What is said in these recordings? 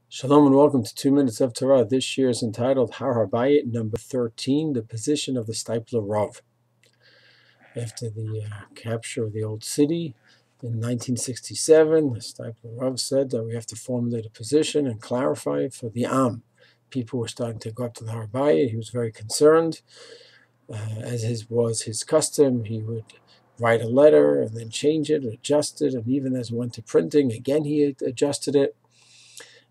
Shalom and welcome to 2 Minutes of Torah. This year is entitled Habayit number 13, the position of the Stiepler Rav. After the capture of the old city in 1967, the Stiepler Rav said that we have to formulate a position and clarify it for the Am. People were starting to go up to the Habayit. He was very concerned. As was his custom, he would write a letter and then change it, adjust it, and even as it went to printing, again he adjusted it.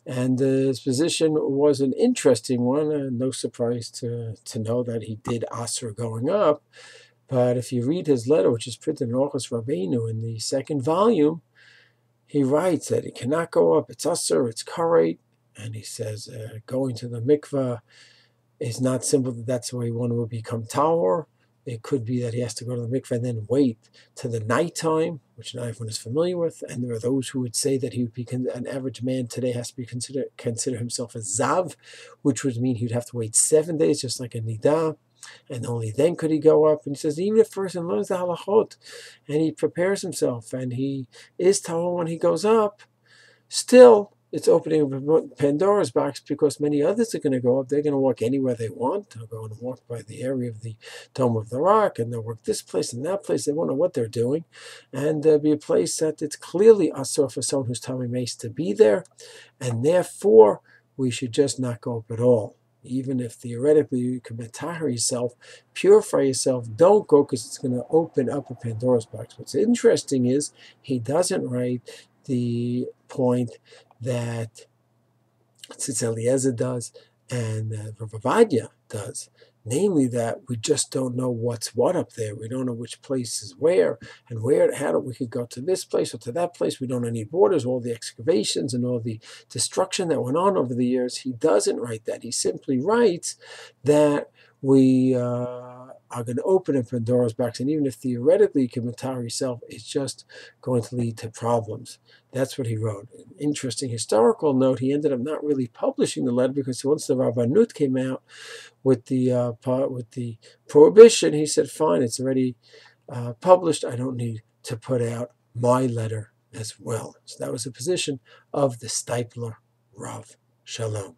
And his position was an interesting one, and no surprise to know that he did Asr going up. But if you read his letter, which is printed in Orchot Rabainu in the second volume, he writes that he cannot go up. It's Asr, it's Karet. And he says going to the mikveh is not simple that that's where one will become Tahor. It could be that he has to go to the mikveh and then wait to the nighttime, which not everyone is familiar with. And there are those who would say that he would be an average man today has to be consider himself a zav, which would mean he'd have to wait 7 days, just like a nidah, and only then could he go up. And he says even if a person learns the halachot and he prepares himself and he is tahor when he goes up, still it's opening Pandora's box because many others are going to go up. They're going to walk anywhere they want. They'll go and walk by the area of the Dome of the Rock, and they'll work this place and that place. They won't know what they're doing. And there'll be a place that it's clearly asur for someone who's Tommy Mace to be there, and therefore we should just not go up at all. Even if theoretically you can tahor yourself, purify yourself, don't go because it's going to open up a Pandora's box. What's interesting is he doesn't write the point that Tzitz Eliezer does and Rav Ovadia does, namely that we just don't know what's what up there. We don't know which place is where and how we could go to this place or to that place. We don't know any borders, all the excavations and all the destruction that went on over the years. He doesn't write that. He simply writes that we are going to open a Pandora's box, and even if theoretically you can tahor yourself, it's just going to lead to problems. That's what he wrote. An interesting historical note, he ended up not really publishing the letter because once the Rabbanut came out with the prohibition, he said, fine, it's already published. I don't need to put out my letter as well. So that was the position of the Stiepler Rav. Shalom.